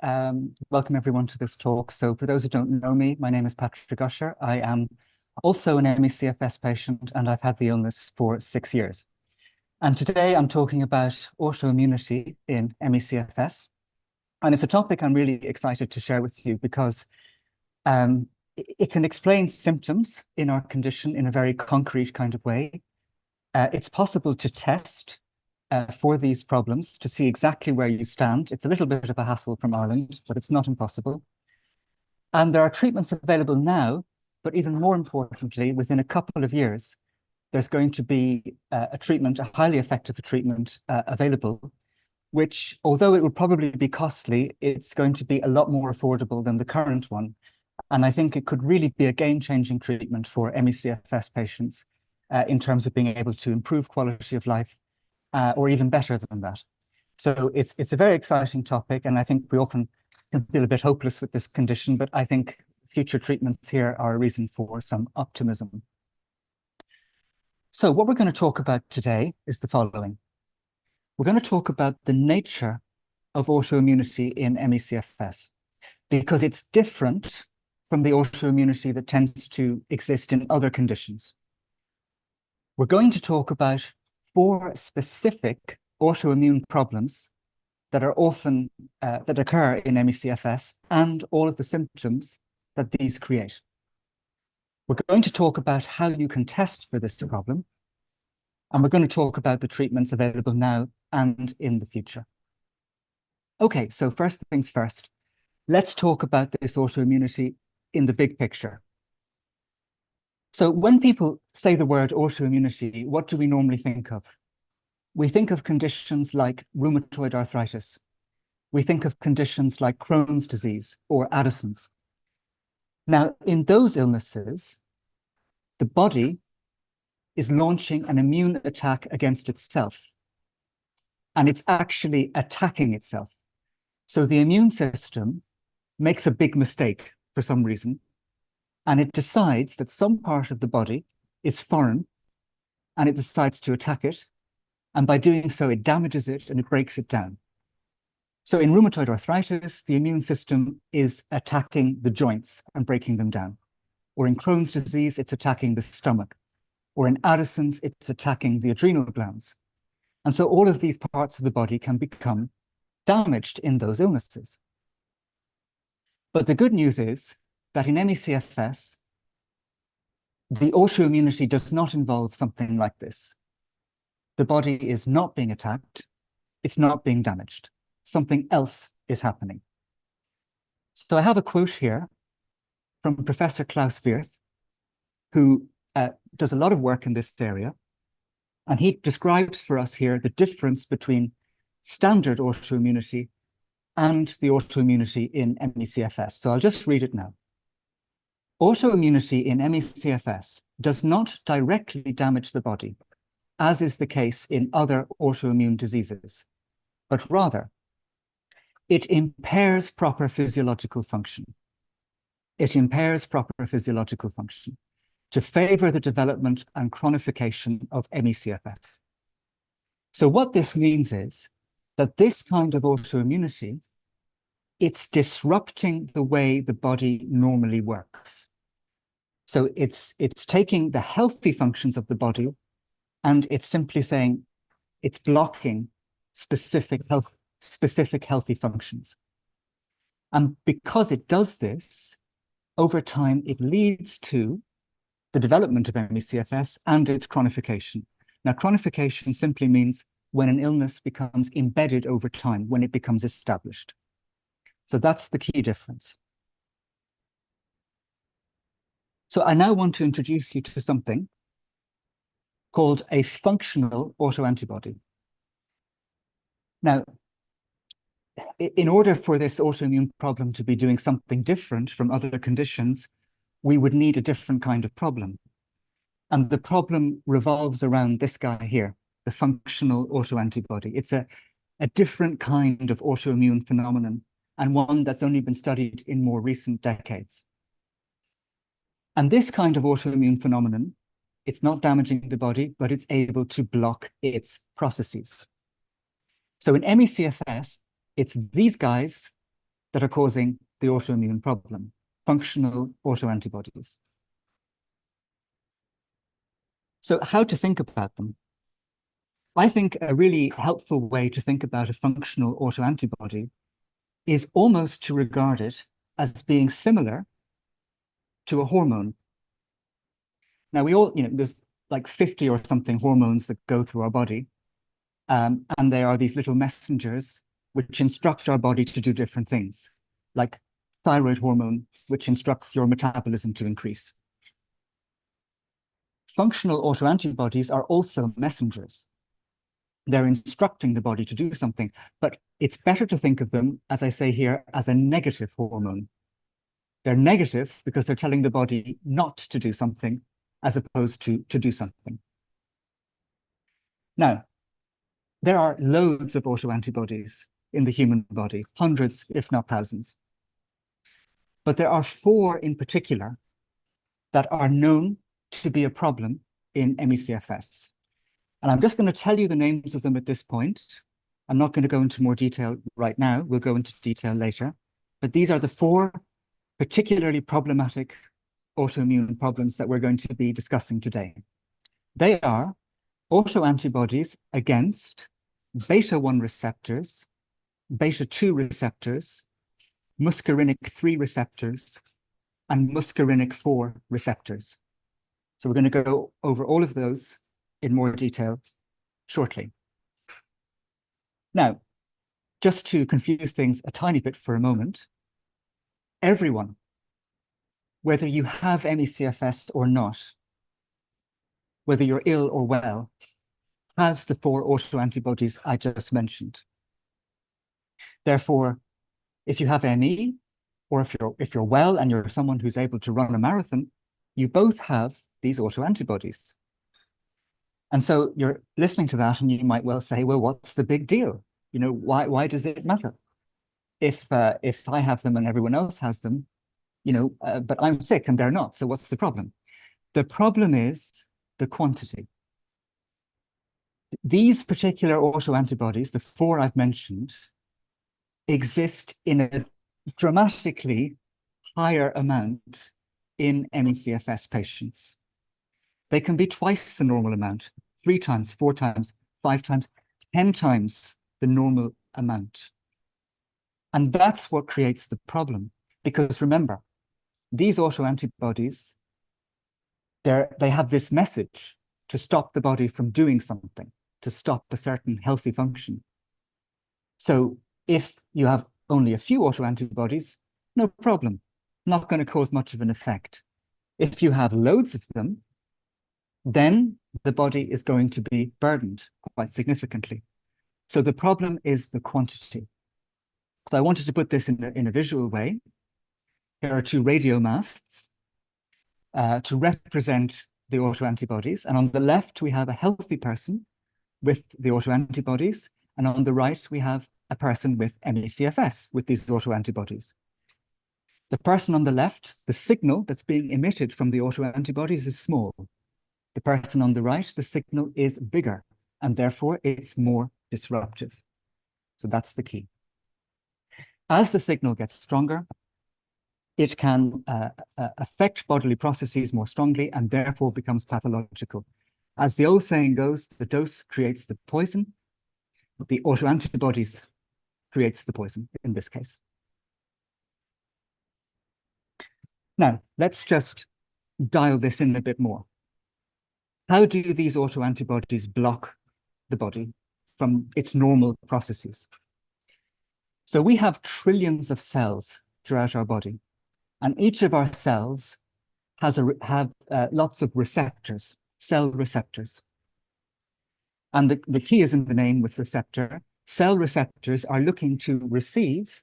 Welcome everyone to this talk. So for those who don't know me, my name is Patrick Usher. I am also an ME/CFS patient and I've had the illness for 6 years. And today I'm talking about autoimmunity in ME/CFS. And it's a topic I'm really excited to share with you because it can explain symptoms in our condition in a very concrete kind of way. It's possible to test for these problems to see exactly where you stand. It's a little bit of a hassle from Ireland, but it's not impossible. And there are treatments available now, but even more importantly, within a couple of years, there's going to be a treatment, a highly effective treatment available, which, although it would probably be costly, it's going to be a lot more affordable than the current one. And I think it could really be a game-changing treatment for ME/CFS patients in terms of being able to improve quality of life, or even better than that. So it's a very exciting topic, and I think we often can feel a bit hopeless with this condition, but I think future treatments here are a reason for some optimism. So what we're going to talk about today is the following. We're going to talk about the nature of autoimmunity in ME/CFS, because it's different from the autoimmunity that tends to exist in other conditions. We're going to talk about 4 specific autoimmune problems that are often that occur in ME/CFS and all of the symptoms that these create. We're going to talk about how you can test for this problem, and we're going to talk about the treatments available now and in the future. Okay, so first things first, let's talk about this autoimmunity in the big picture. So when people say the word autoimmunity, what do we normally think of? We think of conditions like rheumatoid arthritis. We think of conditions like Crohn's disease or Addison's. Now, in those illnesses, the body is launching an immune attack against itself, and it's actually attacking itself. So the immune system makes a big mistake for some reason, and it decides that some part of the body is foreign, and it decides to attack it. And by doing so, it damages it and it breaks it down. So in rheumatoid arthritis, the immune system is attacking the joints and breaking them down. Or in Crohn's disease, it's attacking the stomach. Or in Addison's, it's attacking the adrenal glands. And so all of these parts of the body can become damaged in those illnesses. But the good news is that in ME/CFS, the autoimmunity does not involve something like this. The body is not being attacked, it's not being damaged. Something else is happening. So I have a quote here from Professor Klaus Wirth, who does a lot of work in this area, and he describes for us here the difference between standard autoimmunity and the autoimmunity in ME/CFS. So I'll just read it now. Autoimmunity in ME/CFS does not directly damage the body, as is the case in other autoimmune diseases, but rather it impairs proper physiological function. It impairs proper physiological function to favor the development and chronification of ME/CFS. So what this means is that this kind of autoimmunity, it's disrupting the way the body normally works. So it's taking the healthy functions of the body and it's simply saying it's blocking specific healthy functions. And because it does this, over time, it leads to the development of ME/CFS and its chronification. Now, chronification simply means when an illness becomes embedded over time, when it becomes established. So that's the key difference. So I now want to introduce you to something called a functional autoantibody. Now, in order for this autoimmune problem to be doing something different from other conditions, we would need a different kind of problem. And the problem revolves around this guy here, the functional autoantibody. It's a different kind of autoimmune phenomenon, and one that's only been studied in more recent decades. And this kind of autoimmune phenomenon, it's not damaging the body, but it's able to block its processes. So in ME/CFS, it's these guys that are causing the autoimmune problem, functional autoantibodies. So how to think about them? I think a really helpful way to think about a functional autoantibody is almost to regard it as being similar to a hormone. Now, we all, there's like 50 or something hormones that go through our body. And they are these little messengers which instruct our body to do different things, like thyroid hormone, which instructs your metabolism to increase. Functional autoantibodies are also messengers. They're instructing the body to do something, but it's better to think of them, as I say here, as a negative hormone. They're negative because they're telling the body not to do something as opposed to do something. Now, there are loads of autoantibodies in the human body, hundreds, if not thousands. But there are 4 in particular that are known to be a problem in ME/CFS. And I'm just going to tell you the names of them at this point. I'm not going to go into more detail right now. We'll go into detail later. But these are the 4 particularly problematic autoimmune problems that we're going to be discussing today. They are autoantibodies against beta-1 receptors, beta-2 receptors, muscarinic 3 receptors, and muscarinic 4 receptors. So we're going to go over all of those in more detail shortly. Now, just to confuse things a tiny bit for a moment, everyone, whether you have ME/CFS or not, whether you're ill or well, has the 4 autoantibodies I just mentioned. Therefore, if you have ME, or if you're well and you're someone who's able to run a marathon, you both have these autoantibodies. And so you're listening to that and you might well say, well, what's the big deal? Why does it matter? If I have them and everyone else has them, but I'm sick and they're not, so what's the problem? The problem is the quantity. These particular autoantibodies, the 4 I've mentioned, exist in a dramatically higher amount in ME/CFS patients. They can be twice the normal amount, 3 times, 4 times, 5 times, 10 times the normal amount. And that's what creates the problem. Because remember, these autoantibodies, they have this message to stop the body from doing something, to stop a certain healthy function. So if you have only a few autoantibodies, no problem, not going to cause much of an effect. If you have loads of them, then the body is going to be burdened quite significantly. So the problem is the quantity. So I wanted to put this in a visual way. Here are 2 radiomasts to represent the autoantibodies. And on the left, we have a healthy person with the autoantibodies. And on the right, we have a person with ME/CFS with these autoantibodies. The person on the left, the signal that's being emitted from the autoantibodies is small. The person on the right, the signal is bigger, and therefore it's more disruptive. So that's the key. As the signal gets stronger, it can affect bodily processes more strongly and therefore becomes pathological. As the old saying goes, the dose creates the poison. The autoantibodies creates the poison in this case. Now, let's just dial this in a bit more. How do these autoantibodies block the body from its normal processes? So we have trillions of cells throughout our body, and each of our cells has lots of receptors, cell receptors. And the key is in the name with receptor. Cell receptors are looking to receive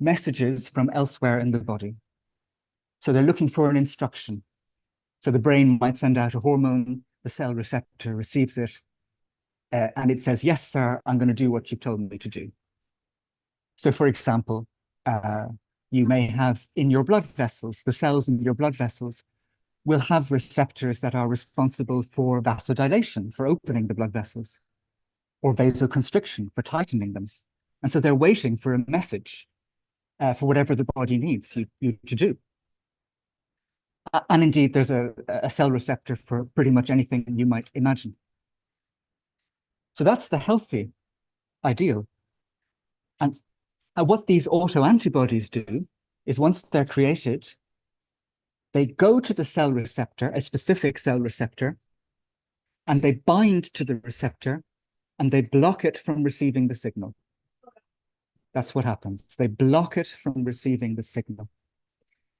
messages from elsewhere in the body. So they're looking for an instruction. So the brain might send out a hormone, the cell receptor receives it, and it says, yes, sir, I'm going to do what you've told me to do. So for example, you may have in your blood vessels, the cells in your blood vessels will have receptors that are responsible for vasodilation, for opening the blood vessels, or vasoconstriction, for tightening them. And so they're waiting for a message. for whatever the body needs you to do. And indeed, there's a cell receptor for pretty much anything you might imagine. So that's the healthy ideal. And what these autoantibodies do is once they're created, they go to the cell receptor, a specific cell receptor, and they bind to the receptor and they block it from receiving the signal. That's what happens. They block it from receiving the signal.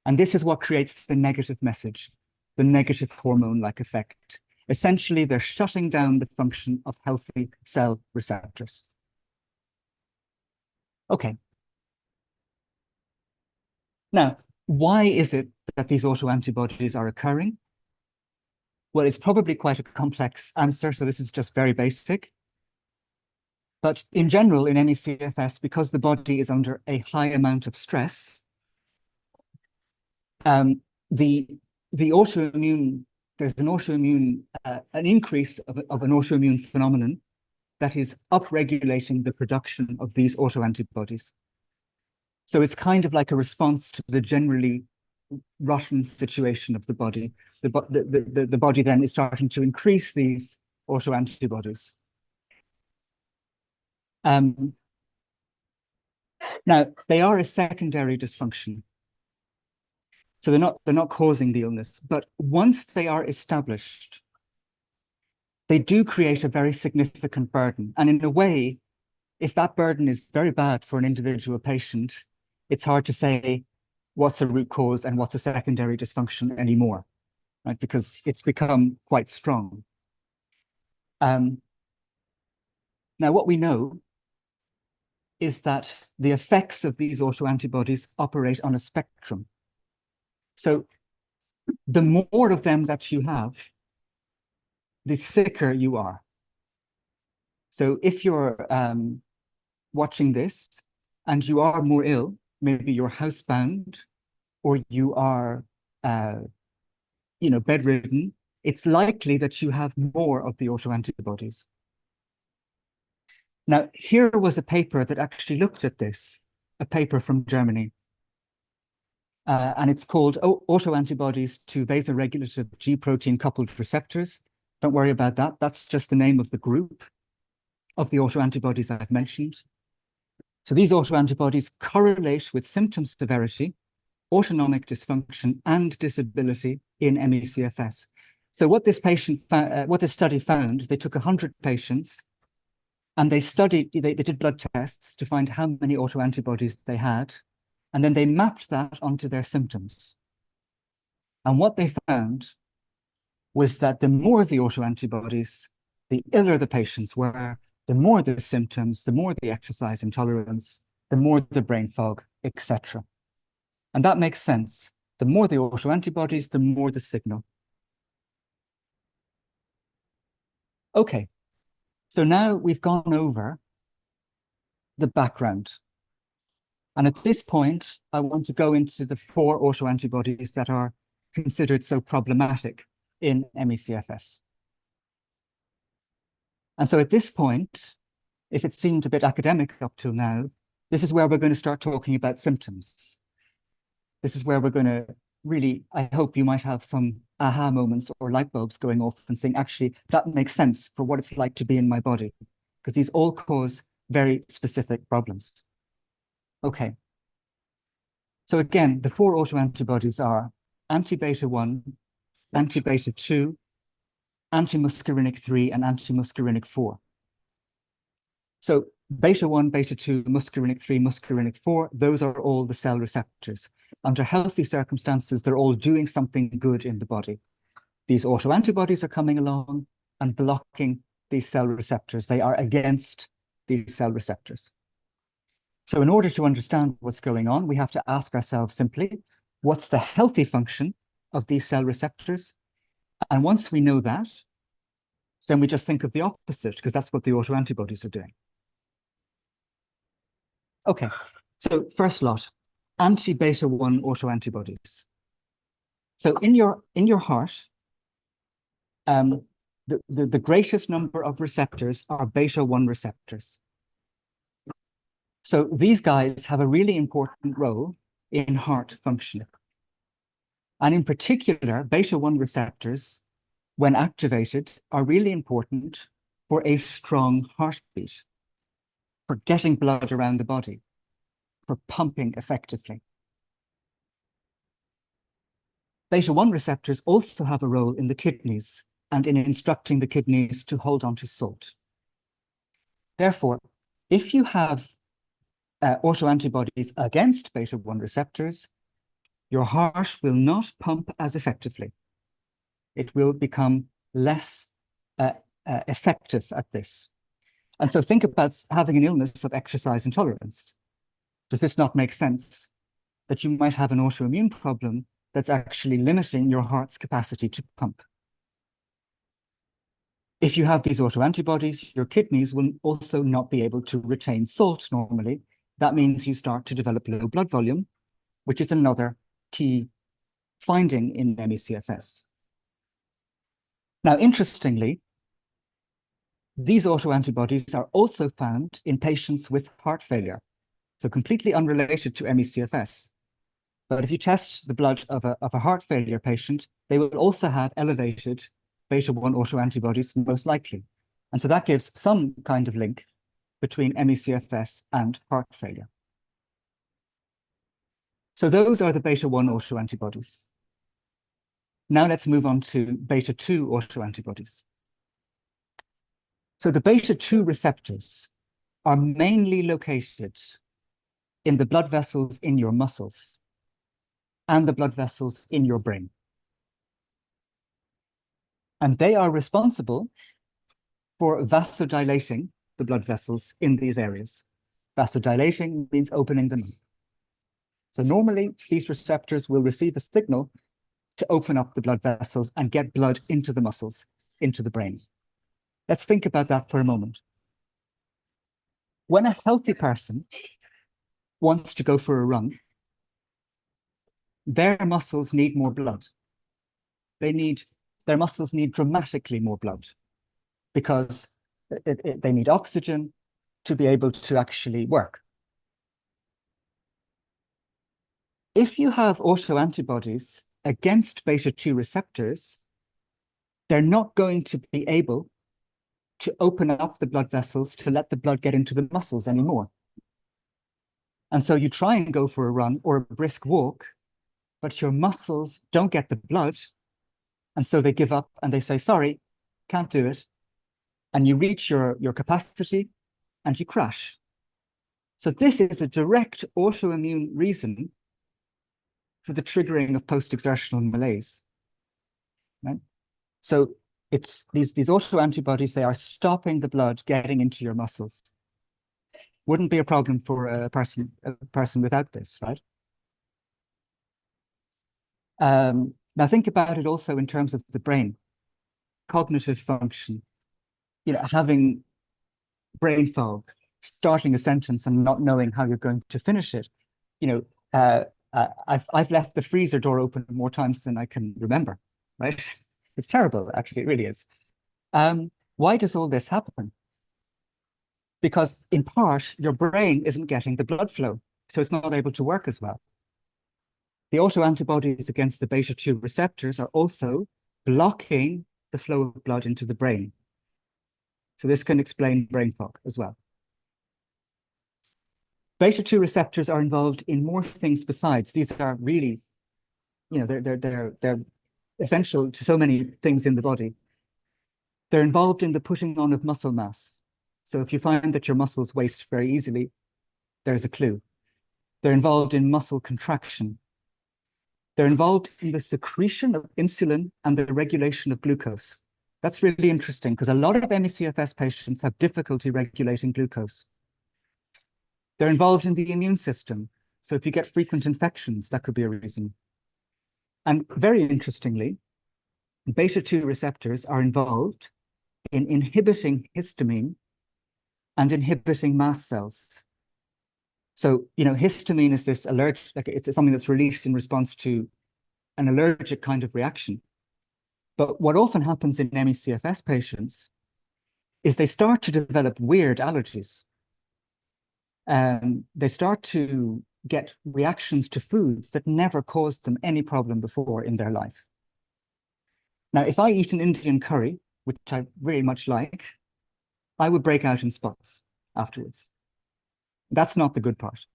And this is what creates the negative message, the negative hormone-like effect. Essentially, they're shutting down the function of healthy cell receptors. Okay. Now, why is it that these autoantibodies are occurring? Well, it's probably quite a complex answer, so this is just very basic. But in general, in ME/CFS, because the body is under a high amount of stress, the autoimmune, there's an autoimmune, an increase of an autoimmune phenomenon that is upregulating the production of these autoantibodies. So it's kind of like a response to the generally rotten situation of the body. The body then is starting to increase these autoantibodies. Now, they are a secondary dysfunction. So they're not causing the illness, but once they are established, they do create a very significant burden. And in a way, if that burden is very bad for an individual patient, it's hard to say what's a root cause and what's a secondary dysfunction anymore, right? Because it's become quite strong. Now, what we know is that the effects of these autoantibodies operate on a spectrum. So the more of them that you have, the sicker you are. So if you're watching this and you are more ill, maybe you're housebound or you are, bedridden, it's likely that you have more of the autoantibodies. Now, here was a paper that actually looked at this, a paper from Germany. And it's called Autoantibodies to Vasoregulative G protein coupled receptors. Don't worry about that. That's just the name of the group of the autoantibodies I've mentioned. So these autoantibodies correlate with symptom severity, autonomic dysfunction, and disability in ME/CFS. So what this study found is they took 100 patients and they did blood tests to find how many autoantibodies they had, and then they mapped that onto their symptoms. And what they found was that the more of the autoantibodies, the iller the patients were, the more the symptoms, the more the exercise intolerance, the more the brain fog, etc. And that makes sense. The more the autoantibodies, the more the signal. Okay, so now we've gone over the background. And at this point, I want to go into the 4 autoantibodies that are considered so problematic in ME/CFS. And so at this point, if it seemed a bit academic up till now, this is where we're going to start talking about symptoms. This is where we're going to really, I hope you might have some aha moments or light bulbs going off and saying, actually, that makes sense for what it's like to be in my body, because these all cause very specific problems. Okay. So again, the 4 autoantibodies are anti-beta-1, anti-beta-2, anti-muscarinic 3, and anti-muscarinic 4. So beta-1, beta-2, muscarinic 3, muscarinic 4, those are all the cell receptors. Under healthy circumstances, they're all doing something good in the body. These autoantibodies are coming along and blocking these cell receptors. They are against these cell receptors. So in order to understand what's going on, we have to ask ourselves simply, what's the healthy function of these cell receptors? And once we know that, then we just think of the opposite, because that's what the autoantibodies are doing. Okay, so first lot, anti-beta-1 autoantibodies. So in your heart, the greatest number of receptors are beta-1 receptors. So these guys have a really important role in heart function. And in particular, beta-1 receptors, when activated, are really important for a strong heartbeat, for getting blood around the body, for pumping effectively. Beta-1 receptors also have a role in the kidneys and in instructing the kidneys to hold on to salt. Therefore, if you have autoantibodies against beta-1 receptors, your heart will not pump as effectively. It will become less effective at this. And so think about having an illness of exercise intolerance. Does this not make sense? That you might have an autoimmune problem that's actually limiting your heart's capacity to pump. If you have these autoantibodies, your kidneys will also not be able to retain salt normally. That means you start to develop low blood volume, which is another key finding in ME/CFS. Now, interestingly, these autoantibodies are also found in patients with heart failure, so completely unrelated to ME/CFS. But if you test the blood of a heart failure patient, they will also have elevated beta-1 autoantibodies, most likely. And so that gives some kind of link between ME/CFS and heart failure. So those are the beta-1 autoantibodies. Now let's move on to beta-2 autoantibodies. So the beta-2 receptors are mainly located in the blood vessels in your muscles and the blood vessels in your brain. And they are responsible for vasodilating the blood vessels in these areas. Vasodilating means opening them up. So normally, these receptors will receive a signal to open up the blood vessels and get blood into the muscles, into the brain. Let's think about that for a moment. When a healthy person wants to go for a run, their muscles need more blood. Their muscles need dramatically more blood because they need oxygen to be able to actually work. If you have autoantibodies against beta-2 receptors, they're not going to be able to open up the blood vessels to let the blood get into the muscles anymore. And so you try and go for a run or a brisk walk, but your muscles don't get the blood. And so they give up and they say, sorry, can't do it. And you reach your capacity and you crash. So this is a direct autoimmune reason for the triggering of post-exertional malaise. Right? So it's these autoantibodies, they are stopping the blood getting into your muscles. Wouldn't be a problem for a person without this, right? Now think about it also in terms of the brain, cognitive function, having brain fog, starting a sentence and not knowing how you're going to finish it. I've left the freezer door open more times than I can remember, right? It's terrible, actually, it really is. Why does all this happen? Because in part, your brain isn't getting the blood flow, so it's not able to work as well. The autoantibodies against the beta-2 receptors are also blocking the flow of blood into the brain. So this can explain brain fog as well. Beta-2 receptors are involved in more things besides. These are really, they're essential to so many things in the body. They're involved in the putting on of muscle mass. So if you find that your muscles waste very easily, there's a clue. They're involved in muscle contraction. They're involved in the secretion of insulin and the regulation of glucose. That's really interesting because a lot of ME/CFS patients have difficulty regulating glucose. They're involved in the immune system. So if you get frequent infections, that could be a reason. And very interestingly, beta-2 receptors are involved in inhibiting histamine and inhibiting mast cells. So, histamine is this allergic, it's something that's released in response to an allergic kind of reaction. But what often happens in ME/CFS patients is they start to develop weird allergies. they start to get reactions to foods that never caused them any problem before in their life. Now, if I eat an Indian curry, which I very much like, I would break out in spots afterwards. That's not the good part.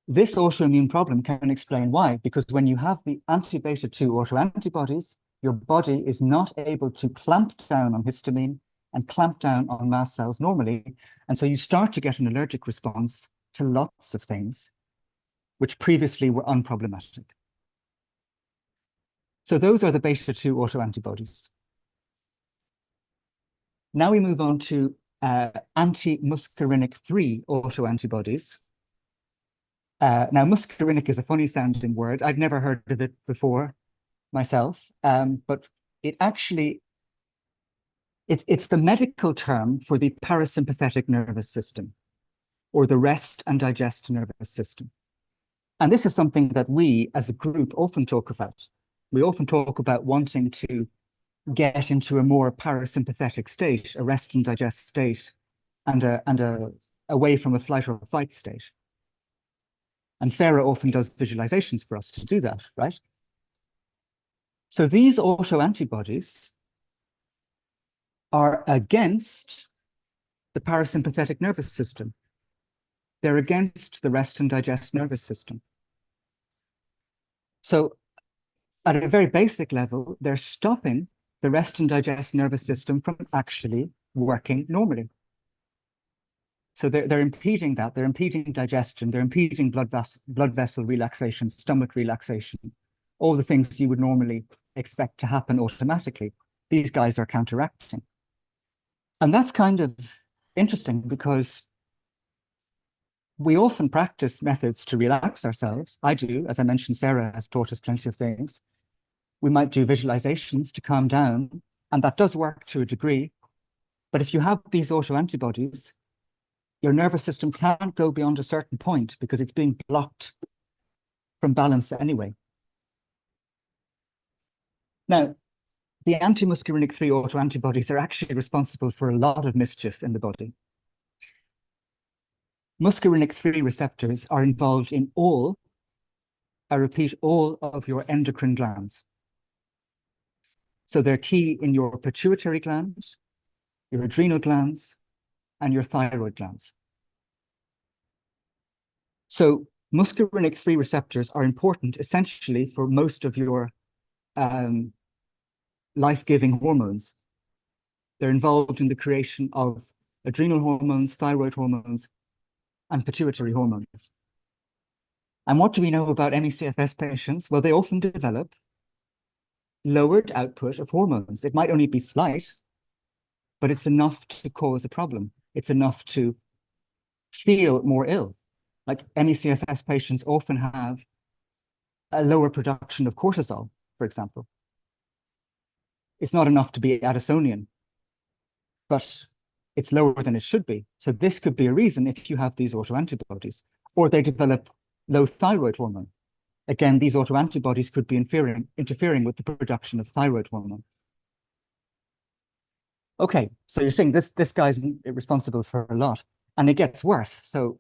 This autoimmune problem can explain why, because when you have the anti-beta 2 autoantibodies, your body is not able to clamp down on histamine and clamp down on mast cells normally. And so you start to get an allergic response to lots of things, which previously were unproblematic. So those are the beta 2 autoantibodies. Now we move on to anti-muscarinic 3 autoantibodies. Now, muscarinic is a funny sounding word. I've never heard of it before myself, but it actually, it's the medical term for the parasympathetic nervous system, or the rest and digest nervous system. And this is something that we as a group often talk about. We often talk about wanting to get into a more parasympathetic state, a rest and digest state, and away from a flight or fight state. And Sarah often does visualizations for us to do that, right? So these autoantibodies are against the parasympathetic nervous system. They're against the rest and digest nervous system. So at a very basic level, they're stopping the rest and digest nervous system from actually working normally. So they're impeding that. They're impeding digestion. They're impeding blood vessel relaxation, stomach relaxation, all the things you would normally expect to happen automatically. These guys are counteracting. And that's kind of interesting because we often practice methods to relax ourselves. I do, as I mentioned, Sarah has taught us plenty of things. We might do visualizations to calm down, and that does work to a degree. But if you have these autoantibodies, your nervous system can't go beyond a certain point because it's being blocked from balance anyway. Now, the anti-muscarinic 3 autoantibodies are actually responsible for a lot of mischief in the body. Muscarinic 3 receptors are involved in all, I repeat, all of your endocrine glands. So they're key in your pituitary glands, your adrenal glands, and your thyroid glands. So muscarinic 3 receptors are important essentially for most of your life-giving hormones. They're involved in the creation of adrenal hormones, thyroid hormones, and pituitary hormones. And what do we know about ME/CFS patients? Well, they often develop lowered output of hormones. It might only be slight, but it's enough to cause a problem. It's enough to feel more ill. Like ME/CFS patients often have a lower production of cortisol, for example. It's not enough to be Addisonian, but it's lower than it should be. So this could be a reason if you have these autoantibodies, or they develop low thyroid hormone. Again, these autoantibodies could be interfering with the production of thyroid hormone. Okay, so you're saying this guy's responsible for a lot, and it gets worse. So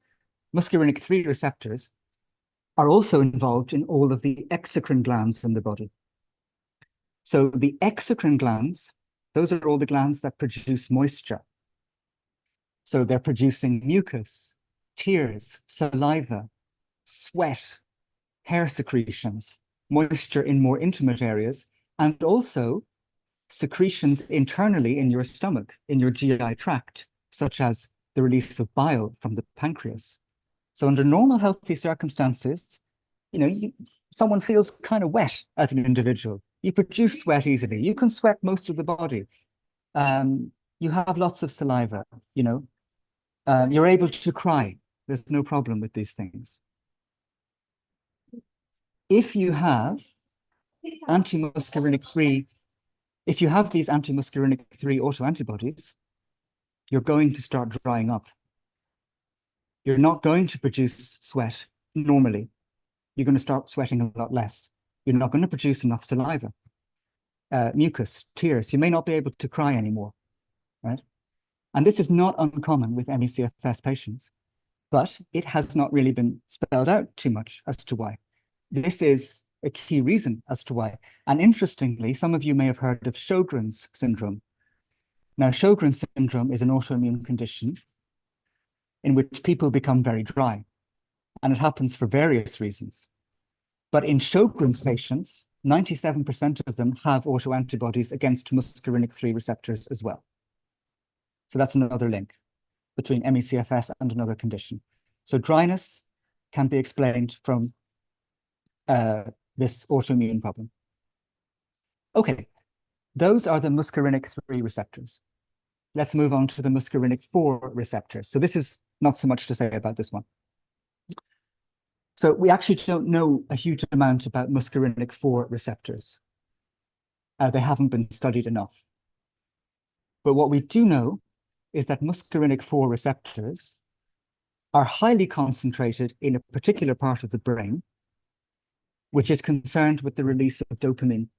muscarinic 3 receptors are also involved in all of the exocrine glands in the body. So the exocrine glands, those are all the glands that produce moisture. So they're producing mucus, tears, saliva, sweat, hair secretions, moisture in more intimate areas, and also secretions internally in your stomach, in your GI tract, such as the release of bile from the pancreas. So under normal healthy circumstances, someone feels kind of wet as an individual. You produce sweat easily. You can sweat most of the body. You have lots of saliva, you're able to cry. There's no problem with these things. If you have anti-muscarinic 3, if you have these anti-muscarinic 3 autoantibodies, you're going to start drying up. You're not going to produce sweat normally. You're going to start sweating a lot less. You're not going to produce enough saliva, mucus, tears. You may not be able to cry anymore, right? And this is not uncommon with ME/CFS patients, but it has not really been spelled out too much as to why. This is a key reason as to why. And interestingly, some of you may have heard of Sjogren's syndrome. Now, Sjogren's syndrome is an autoimmune condition in which people become very dry, and it happens for various reasons. But in Sjogren's patients, 97% of them have autoantibodies against muscarinic 3 receptors as well. So that's another link between ME/CFS and another condition. So dryness can be explained from this autoimmune problem. Okay, those are the muscarinic 3 receptors. Let's move on to the muscarinic 4 receptors. So this is not so much to say about this one. So we actually don't know a huge amount about muscarinic 4 receptors. They haven't been studied enough. But what we do know is that muscarinic 4 receptors are highly concentrated in a particular part of the brain, which is concerned with the release of dopamine.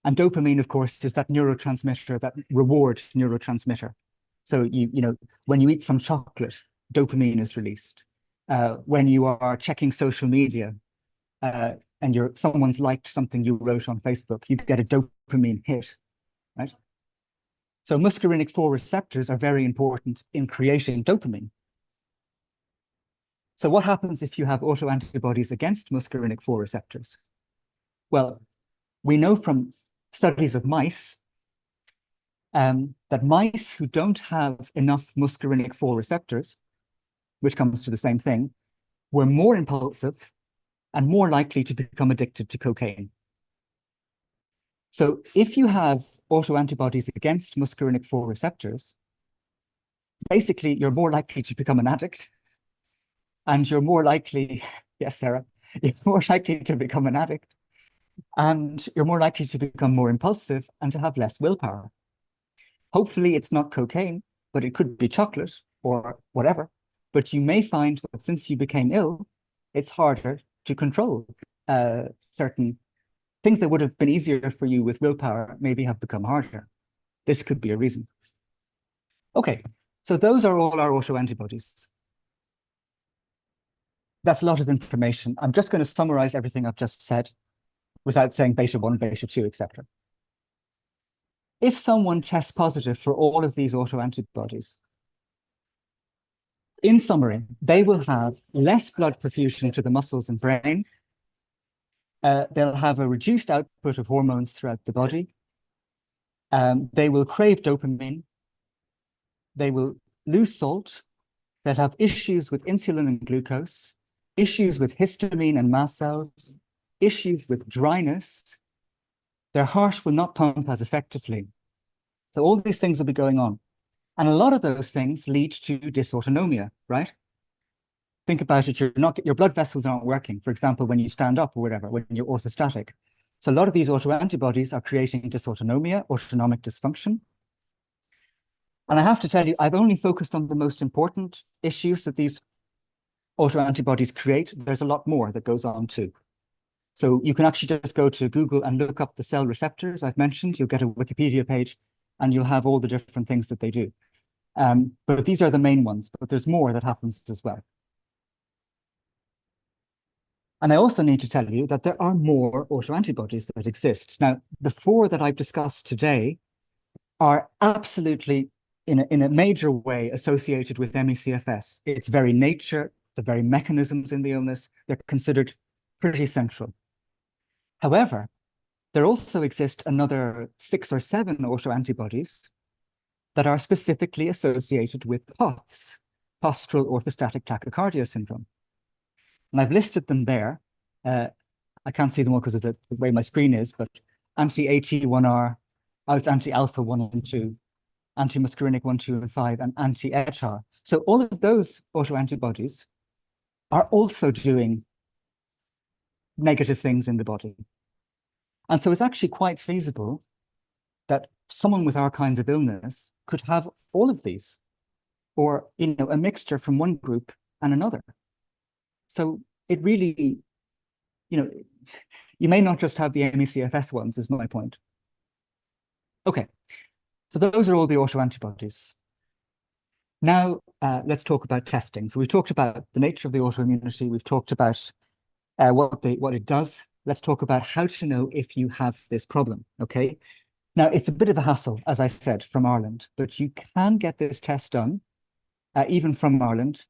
And dopamine, of course, is that neurotransmitter, that reward neurotransmitter. So when you eat some chocolate, dopamine is released. When you are checking social media and someone's liked something you wrote on Facebook, you get a dopamine hit, right? So muscarinic 4 receptors are very important in creating dopamine. So what happens if you have autoantibodies against muscarinic 4 receptors? Well, we know from studies of mice that mice who don't have enough muscarinic 4 receptors, which comes to the same thing, were more impulsive and more likely to become addicted to cocaine. So if you have autoantibodies against muscarinic 4 receptors, basically you're more likely to become an addict, and you're more likely, yes, Sarah, you're more likely to become an addict, and you're more likely to become more impulsive and to have less willpower. Hopefully it's not cocaine, but it could be chocolate or whatever. But you may find that since you became ill, it's harder to control certain things that would have been easier for you with willpower maybe have become harder. This could be a reason. Okay, so those are all our autoantibodies. That's a lot of information. I'm just going to summarize everything I've just said without saying beta 1, beta 2, etc. If someone tests positive for all of these autoantibodies, in summary, they will have less blood perfusion to the muscles and brain. They'll have a reduced output of hormones throughout the body. They will crave dopamine. They will lose salt. They'll have issues with insulin and glucose, issues with histamine and mast cells, issues with dryness. Their heart will not pump as effectively. So all these things will be going on. And a lot of those things lead to dysautonomia, right? Think about it, your blood vessels aren't working, for example, when you stand up or whatever, when you're orthostatic. So a lot of these autoantibodies are creating dysautonomia, autonomic dysfunction. And I have to tell you, I've only focused on the most important issues that these autoantibodies create. There's a lot more that goes on too. So you can actually just go to Google and look up the cell receptors I've mentioned. You'll get a Wikipedia page and you'll have all the different things that they do. But these are the main ones, but there's more that happens as well. And I also need to tell you that there are more autoantibodies that exist. Now, the 4 that I've discussed today are absolutely, in a major way, associated with ME/CFS. Its very nature, the very mechanisms in the illness, they're considered pretty central. However, there also exist another 6 or 7 autoantibodies that are specifically associated with POTS, postural orthostatic tachycardia syndrome. And I've listed them there. I can't see them all because of the way my screen is, but anti-AT1R, anti-alpha 1 and 2, anti-muscarinic 1, 2, and 5, and anti-HR. So all of those autoantibodies are also doing negative things in the body. And so it's actually quite feasible that someone with our kinds of illness could have all of these, or a mixture from one group and another. So it really, you may not just have the ME/CFS ones, is my point. Okay, So those are all the autoantibodies. Now, let's talk about testing. So we've talked about the nature of the autoimmunity. We've talked about what it does. Let's talk about how to know if you have this problem, okay? Now, it's a bit of a hassle, as I said, from Ireland, but you can get this test done, even from Ireland.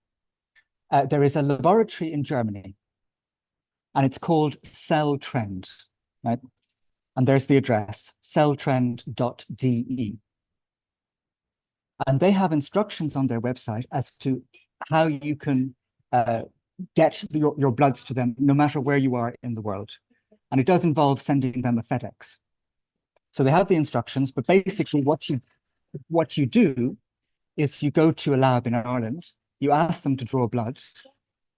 There is a laboratory in Germany, and it's called CellTrend, right? And there's the address, celltrend.de. And they have instructions on their website as to how you can get your bloods to them, no matter where you are in the world. And it does involve sending them a FedEx. So they have the instructions, but basically what you do is you go to a lab in Ireland, you ask them to draw blood,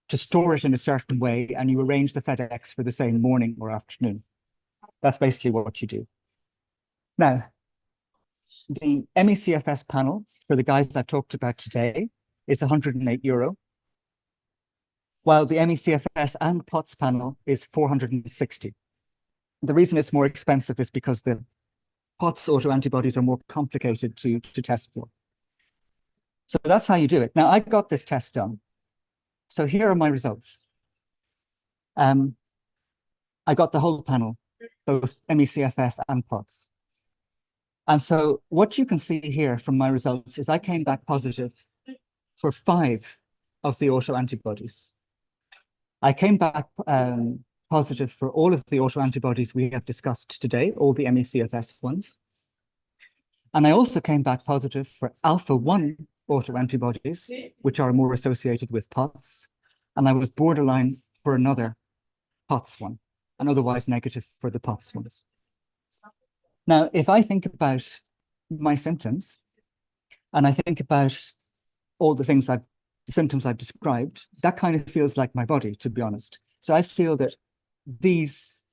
to store it in a certain way, and you arrange the FedEx for the same morning or afternoon. That's basically what you do. Now, the ME/CFS panel for the guys I've talked about today is €108, while the ME/CFS and POTS panel is 460. The reason it's more expensive is because the POTS autoantibodies are more complicated to test for. So that's how you do it. Now, I got this test done. So here are my results. I got the whole panel, both ME/CFS and POTS. And so what you can see here from my results is I came back positive for 5 of the autoantibodies. I came back positive for all of the autoantibodies we have discussed today, all the ME/CFS ones. And I also came back positive for alpha-1 autoantibodies, which are more associated with POTS. And I was borderline for another POTS one, and otherwise negative for the POTS ones. Now, if I think about my symptoms, and I think about all the symptoms I've described, that kind of feels like my body, to be honest. So I feel that these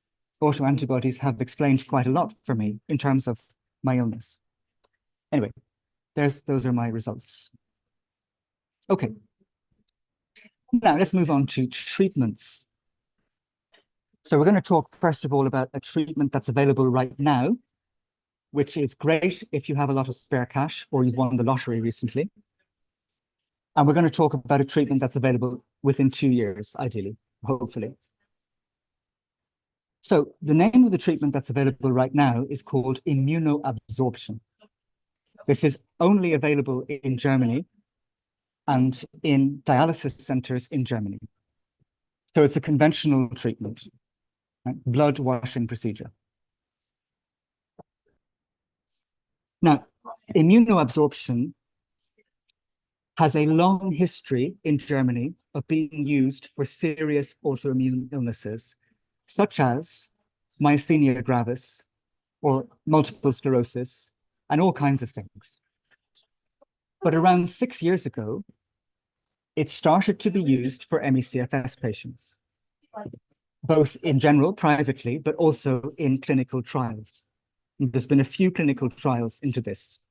autoantibodies have explained quite a lot for me in terms of my illness. Anyway, those are my results. Okay. Now let's move on to treatments. So we're going to talk first of all about a treatment that's available right now, which is great if you have a lot of spare cash or you've won the lottery recently. And we're going to talk about a treatment that's available within 2 years, ideally, hopefully. So the name of the treatment that's available right now is called immunoabsorption. This is only available in Germany and in dialysis centers in Germany. So it's a conventional treatment, right? Blood washing procedure. Now, immunoabsorption has a long history in Germany of being used for serious autoimmune illnesses, such as myasthenia gravis or multiple sclerosis, and all kinds of things. But around 6 years ago, it started to be used for ME/CFS patients, both in general, privately, but also in clinical trials. And there's been a few clinical trials into this.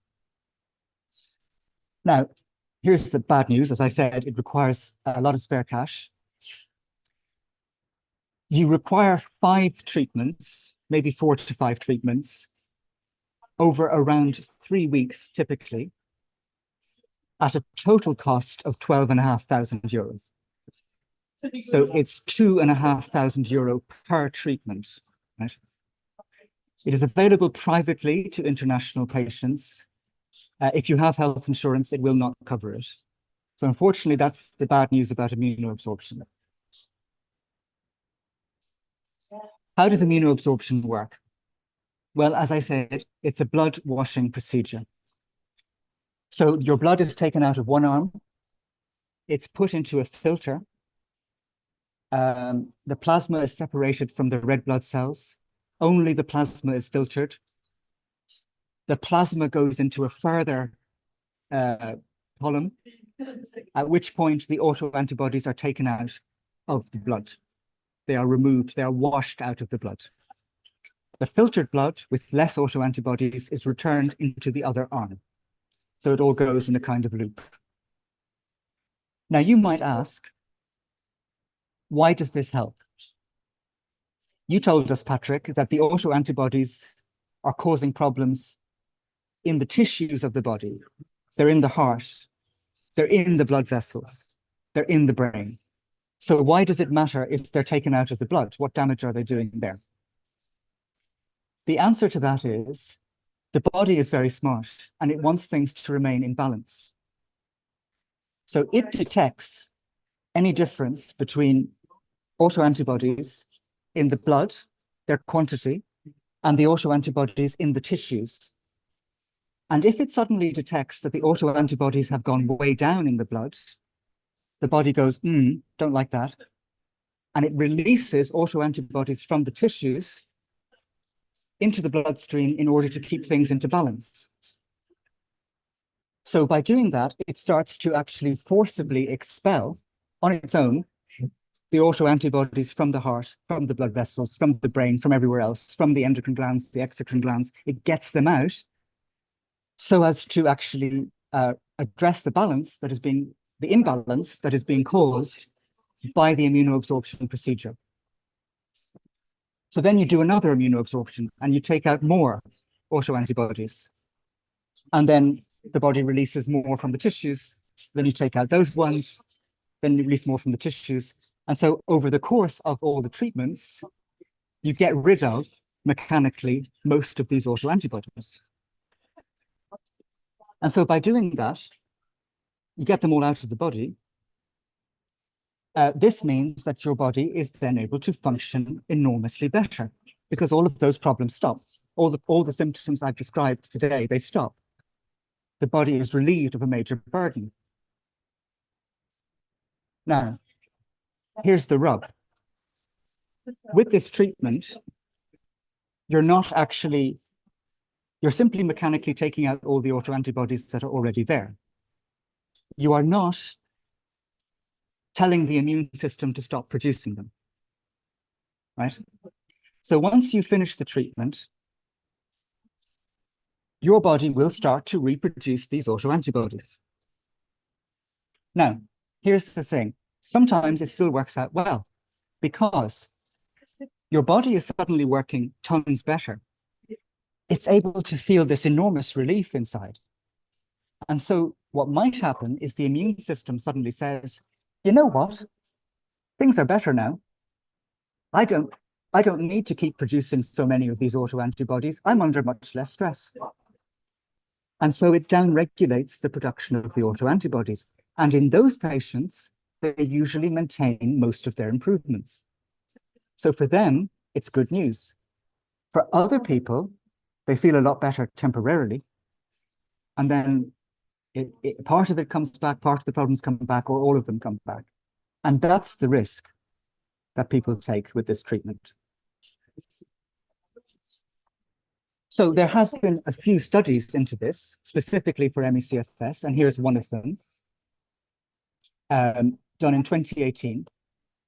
Now, here's the bad news. As I said, it requires a lot of spare cash. You require 5 treatments, maybe 4 to 5 treatments, over around 3 weeks, typically, at a total cost of €12,500. So it's €2,500 per treatment, right? It is available privately to international patients. If you have health insurance, it will not cover it. So unfortunately, that's the bad news about immunoabsorption. How does immunoabsorption work? Well, as I said, it's a blood washing procedure. So your blood is taken out of one arm, it's put into a filter. The plasma is separated from the red blood cells. Only the plasma is filtered. The plasma goes into a further column, at which point the autoantibodies are taken out of the blood. They are removed, they are washed out of the blood. The filtered blood with less autoantibodies is returned into the other arm. So it all goes in a kind of loop. Now you might ask, why does this help? You told us, Patrick, that the autoantibodies are causing problems in the tissues of the body. They're in the heart. They're in the blood vessels. They're in the brain. So why does it matter if they're taken out of the blood? What damage are they doing there? The answer to that is the body is very smart and it wants things to remain in balance. So it detects any difference between autoantibodies in the blood, their quantity, and the autoantibodies in the tissues. And if it suddenly detects that the autoantibodies have gone way down in the blood, the body goes, don't like that. And it releases autoantibodies from the tissues into the bloodstream in order to keep things into balance. So by doing that, it starts to actually forcibly expel on its own the autoantibodies from the heart, from the blood vessels, from the brain, from everywhere else, from the endocrine glands, the exocrine glands. It gets them out so as to actually address the imbalance that is being caused by the immunoabsorption procedure. So then you do another immunoabsorption and you take out more autoantibodies. And then the body releases more from the tissues. Then you take out those ones, then you release more from the tissues. And so over the course of all the treatments, you get rid of mechanically most of these autoantibodies. And so by doing that, you get them all out of the body. This means that your body is then able to function enormously better because all of those problems stop. All the symptoms I've described today, they stop. The body is relieved of a major burden. Now, here's the rub. With this treatment, you're simply mechanically taking out all the autoantibodies that are already there. You are not telling the immune system to stop producing them, right? So once you finish the treatment, your body will start to reproduce these autoantibodies. Now, here's the thing. Sometimes it still works out well because your body is suddenly working tons better. It's able to feel this enormous relief inside. And so what might happen is the immune system suddenly says, you know what? Things are better now. I don't need to keep producing so many of these autoantibodies. I'm under much less stress. And so it downregulates the production of the autoantibodies. And in those patients, they usually maintain most of their improvements. So for them, it's good news. For other people, they feel a lot better temporarily. And then part of it comes back, part of the problems come back, or all of them come back. And that's the risk that people take with this treatment. So there has been a few studies into this, specifically for ME/CFS, and here's one of them, done in 2018,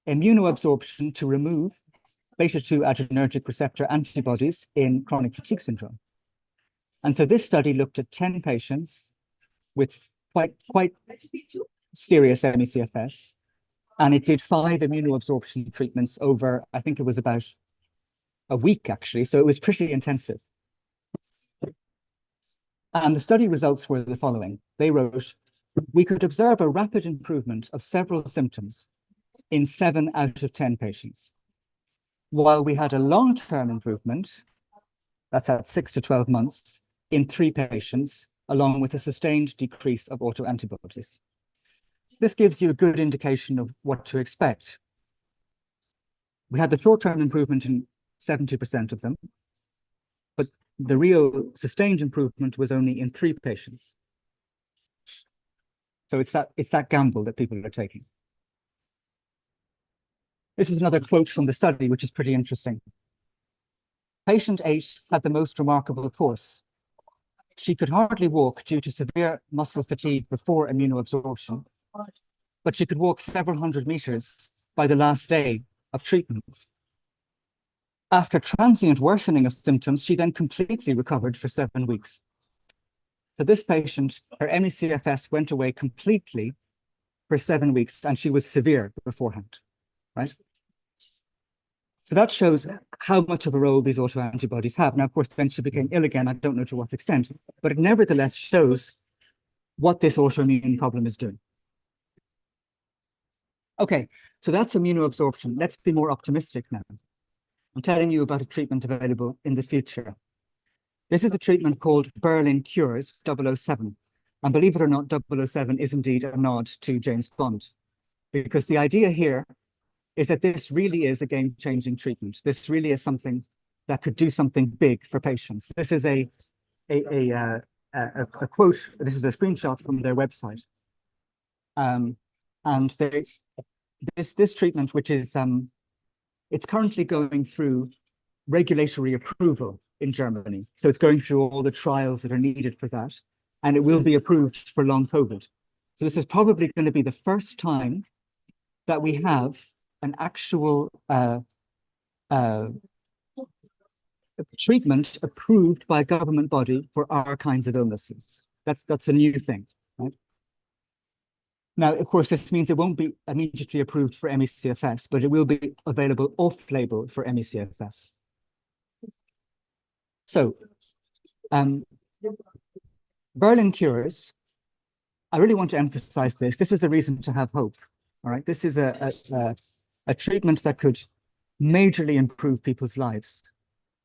immunoabsorption to remove beta-2 adrenergic receptor antibodies in chronic fatigue syndrome. And so this study looked at 10 patients with quite serious ME/CFS, and it did 5 immunoabsorption treatments over, I think it was about a week, actually. So it was pretty intensive. And the study results were the following. They wrote, we could observe a rapid improvement of several symptoms in 7 out of 10 patients, while we had a long-term improvement, that's at 6 to 12 months, in 3 patients, along with a sustained decrease of autoantibodies. This gives you a good indication of what to expect. We had the short-term improvement in 70% of them, but the real sustained improvement was only in 3 patients. So it's that gamble that people are taking. This is another quote from the study, which is pretty interesting. Patient 8 had the most remarkable course. She could hardly walk due to severe muscle fatigue before immunoabsorption, but she could walk several hundred meters by the last day of treatment. After transient worsening of symptoms, she then completely recovered for 7 weeks. So this patient, her ME/CFS went away completely for 7 weeks, and she was severe beforehand, right? So that shows how much of a role these autoantibodies have. Now, of course, then she became ill again. I don't know to what extent, but it nevertheless shows what this autoimmune problem is doing. Okay, so that's immunoabsorption. Let's be more optimistic now. I'm telling you about a treatment available in the future. This is a treatment called Berlin Cures 007. And believe it or not, 007 is indeed a nod to James Bond, because the idea here is that this really is a game-changing treatment. This really is something that could do something big for patients. This is a quote. This is a screenshot from their website, and this treatment, which is it's currently going through regulatory approval in Germany. So it's going through all the trials that are needed for that, and it will be approved for long COVID. So this is probably going to be the first time that we have an actual treatment approved by a government body for our kinds of illnesses. That's a new thing, right? Now, of course, this means it won't be immediately approved for ME/CFS, but it will be available off-label for ME/CFS. So, Berlin Cures, I really want to emphasize this. This is a reason to have hope, all right? This is a treatment that could majorly improve people's lives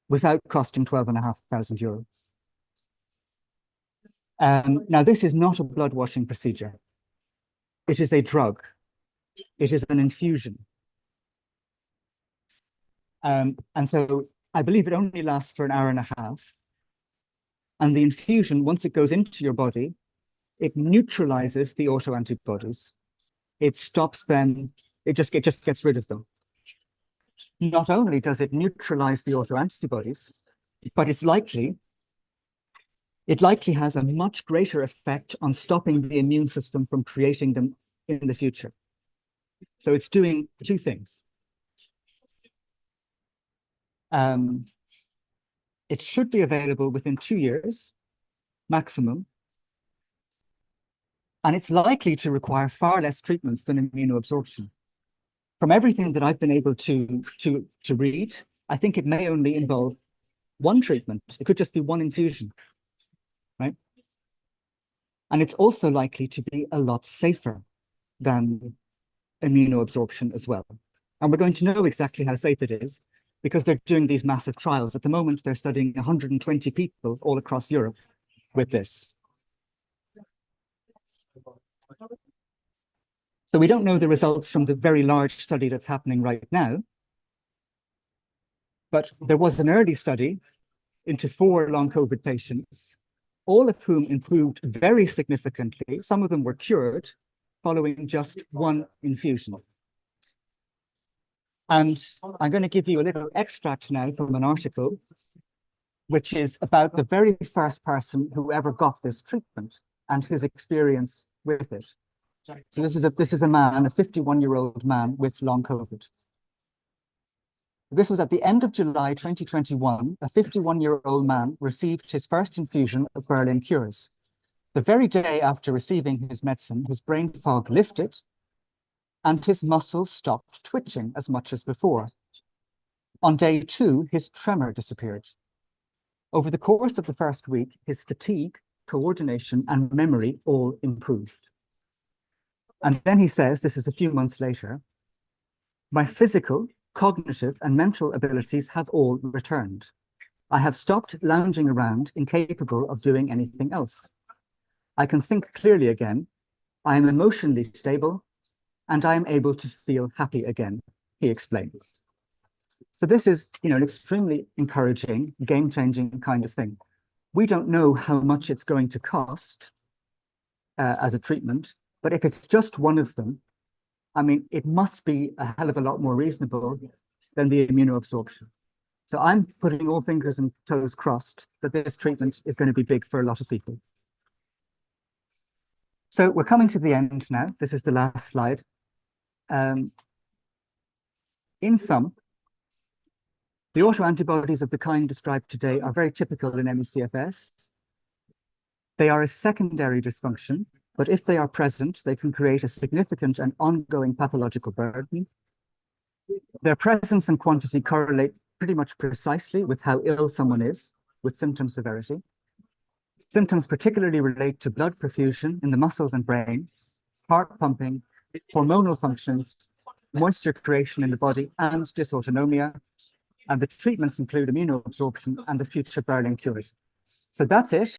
without costing 12,500 euros. Now, this is not a blood washing procedure. It is a drug. It is an infusion. And so I believe it only lasts for an hour and a half. And the infusion, once it goes into your body, it neutralizes the autoantibodies. It stops them. It just gets rid of them. Not only does it neutralize the autoantibodies, but it likely has a much greater effect on stopping the immune system from creating them in the future. So it's doing two things. It should be available within 2 years, maximum. And it's likely to require far less treatments than immunoabsorption. From everything that I've been able to read, I think it may only involve one treatment. It could just be one infusion, right? And it's also likely to be a lot safer than immunoabsorption as well. And we're going to know exactly how safe it is because they're doing these massive trials. At the moment, they're studying 120 people all across Europe with this. So we don't know the results from the very large study that's happening right now, but there was an early study into 4 long COVID patients, all of whom improved very significantly. Some of them were cured following just one infusion. And I'm going to give you a little extract now from an article, which is about the very first person who ever got this treatment and his experience with it. So this is a man, a 51-year-old man with long COVID. This was at the end of July 2021. A 51-year-old man received his first infusion of Berlin Cures. The very day after receiving his medicine, his brain fog lifted and his muscles stopped twitching as much as before. On day 2, his tremor disappeared. Over the course of the first week, his fatigue, coordination, and memory all improved. And then he says, this is a few months later, my physical, cognitive, and mental abilities have all returned. I have stopped lounging around, incapable of doing anything else. I can think clearly again. I am emotionally stable, and I am able to feel happy again, he explains. So this is, an extremely encouraging, game-changing kind of thing. We don't know how much it's going to cost as a treatment, but if it's just one of them, I mean, it must be a hell of a lot more reasonable than the immunoabsorption. So I'm putting all fingers and toes crossed that this treatment is going to be big for a lot of people. So we're coming to the end now. This is the last slide. In sum, the autoantibodies of the kind described today are very typical in ME/CFS. They are a secondary dysfunction, but if they are present, they can create a significant and ongoing pathological burden. Their presence and quantity correlate pretty much precisely with how ill someone is, with symptom severity. Symptoms particularly relate to blood perfusion in the muscles and brain, heart pumping, hormonal functions, moisture creation in the body, and dysautonomia. And the treatments include immunoabsorption and the future Berlin cures. So that's it.